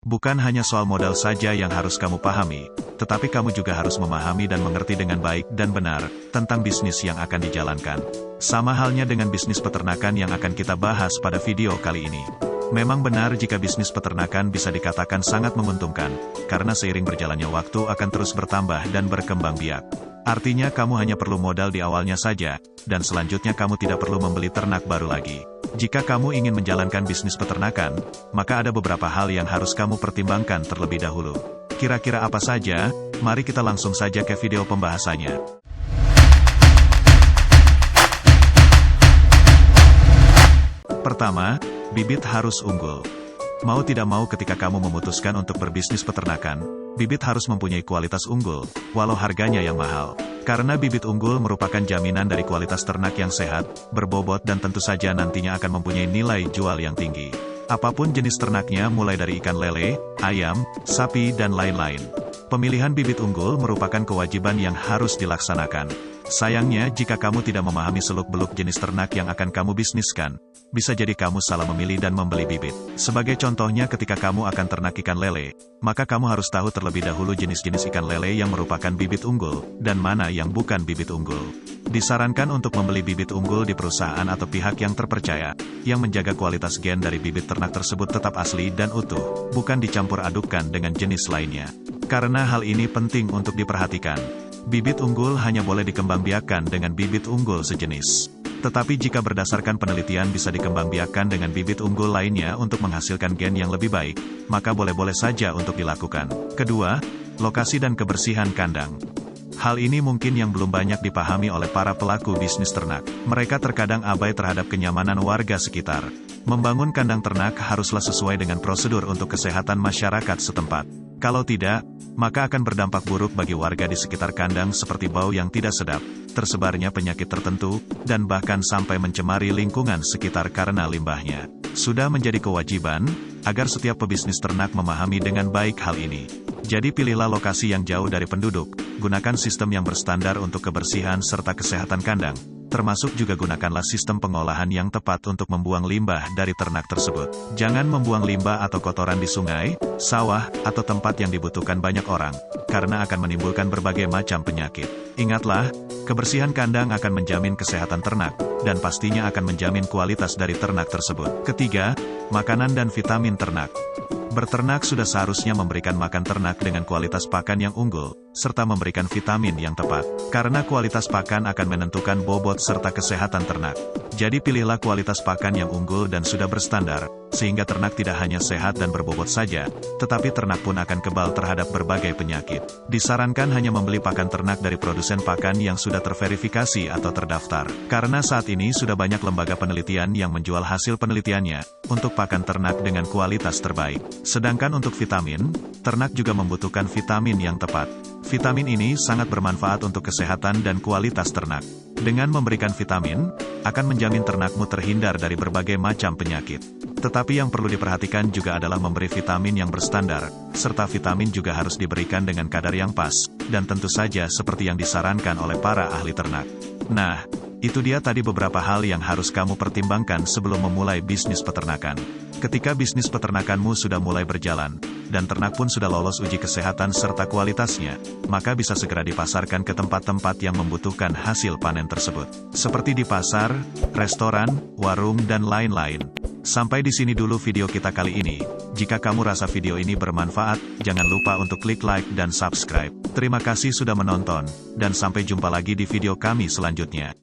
Bukan hanya soal modal saja yang harus kamu pahami, tetapi kamu juga harus memahami dan mengerti dengan baik dan benar tentang bisnis yang akan dijalankan. Sama halnya dengan bisnis peternakan yang akan kita bahas pada video kali ini. Memang benar jika bisnis peternakan bisa dikatakan sangat menguntungkan, karena seiring berjalannya waktu akan terus bertambah dan berkembang biak. Artinya kamu hanya perlu modal di awalnya saja, dan selanjutnya kamu tidak perlu membeli ternak baru lagi. Jika kamu ingin menjalankan bisnis peternakan, maka ada beberapa hal yang harus kamu pertimbangkan terlebih dahulu. Kira-kira apa saja? Mari kita langsung saja ke video pembahasannya. Pertama, bibit harus unggul. Mau tidak mau ketika kamu memutuskan untuk berbisnis peternakan, bibit harus mempunyai kualitas unggul, walau harganya yang mahal. Karena bibit unggul merupakan jaminan dari kualitas ternak yang sehat, berbobot dan tentu saja nantinya akan mempunyai nilai jual yang tinggi. Apapun jenis ternaknya mulai dari ikan lele, ayam, sapi dan lain-lain. Pemilihan bibit unggul merupakan kewajiban yang harus dilaksanakan. Sayangnya jika kamu tidak memahami seluk-beluk jenis ternak yang akan kamu bisniskan, bisa jadi kamu salah memilih dan membeli bibit. Sebagai contohnya ketika kamu akan ternak ikan lele, maka kamu harus tahu terlebih dahulu jenis-jenis ikan lele yang merupakan bibit unggul, dan mana yang bukan bibit unggul. Disarankan untuk membeli bibit unggul di perusahaan atau pihak yang terpercaya, yang menjaga kualitas gen dari bibit ternak tersebut tetap asli dan utuh, bukan dicampur adukkan dengan jenis lainnya. Karena hal ini penting untuk diperhatikan. Bibit unggul hanya boleh dikembangbiakkan dengan bibit unggul sejenis. Tetapi jika berdasarkan penelitian bisa dikembangbiakkan dengan bibit unggul lainnya untuk menghasilkan gen yang lebih baik, maka boleh-boleh saja untuk dilakukan. Kedua, lokasi dan kebersihan kandang. Hal ini mungkin yang belum banyak dipahami oleh para pelaku bisnis ternak. Mereka terkadang abai terhadap kenyamanan warga sekitar. Membangun kandang ternak haruslah sesuai dengan prosedur untuk kesehatan masyarakat setempat. Kalau tidak, maka akan berdampak buruk bagi warga di sekitar kandang seperti bau yang tidak sedap, tersebarnya penyakit tertentu, dan bahkan sampai mencemari lingkungan sekitar karena limbahnya. Sudah menjadi kewajiban, agar setiap pebisnis ternak memahami dengan baik hal ini. Jadi pilihlah lokasi yang jauh dari penduduk, gunakan sistem yang berstandar untuk kebersihan serta kesehatan kandang, termasuk juga gunakanlah sistem pengolahan yang tepat untuk membuang limbah dari ternak tersebut. Jangan membuang limbah atau kotoran di sungai, sawah, atau tempat yang dibutuhkan banyak orang, karena akan menimbulkan berbagai macam penyakit. Ingatlah, kebersihan kandang akan menjamin kesehatan ternak, dan pastinya akan menjamin kualitas dari ternak tersebut. Ketiga, makanan dan vitamin ternak. Berternak sudah seharusnya memberikan makan ternak dengan kualitas pakan yang unggul, serta memberikan vitamin yang tepat. Karena kualitas pakan akan menentukan bobot serta kesehatan ternak. Jadi pilihlah kualitas pakan yang unggul dan sudah berstandar, sehingga ternak tidak hanya sehat dan berbobot saja, tetapi ternak pun akan kebal terhadap berbagai penyakit. Disarankan hanya membeli pakan ternak dari produsen pakan yang sudah terverifikasi atau terdaftar. Karena saat ini sudah banyak lembaga penelitian yang menjual hasil penelitiannya, untuk pakan ternak dengan kualitas terbaik. Sedangkan untuk vitamin, ternak juga membutuhkan vitamin yang tepat. Vitamin ini sangat bermanfaat untuk kesehatan dan kualitas ternak. Dengan memberikan vitamin, akan menjamin ternakmu terhindar dari berbagai macam penyakit. Tetapi yang perlu diperhatikan juga adalah memberi vitamin yang berstandar, serta vitamin juga harus diberikan dengan kadar yang pas, dan tentu saja seperti yang disarankan oleh para ahli ternak. Nah, itu dia tadi beberapa hal yang harus kamu pertimbangkan sebelum memulai bisnis peternakan. Ketika bisnis peternakanmu sudah mulai berjalan, dan ternak pun sudah lolos uji kesehatan serta kualitasnya, maka bisa segera dipasarkan ke tempat-tempat yang membutuhkan hasil panen tersebut. Seperti di pasar, restoran, warung dan lain-lain. Sampai di sini dulu video kita kali ini. Jika kamu rasa video ini bermanfaat, jangan lupa untuk klik like dan subscribe. Terima kasih sudah menonton, dan sampai jumpa lagi di video kami selanjutnya.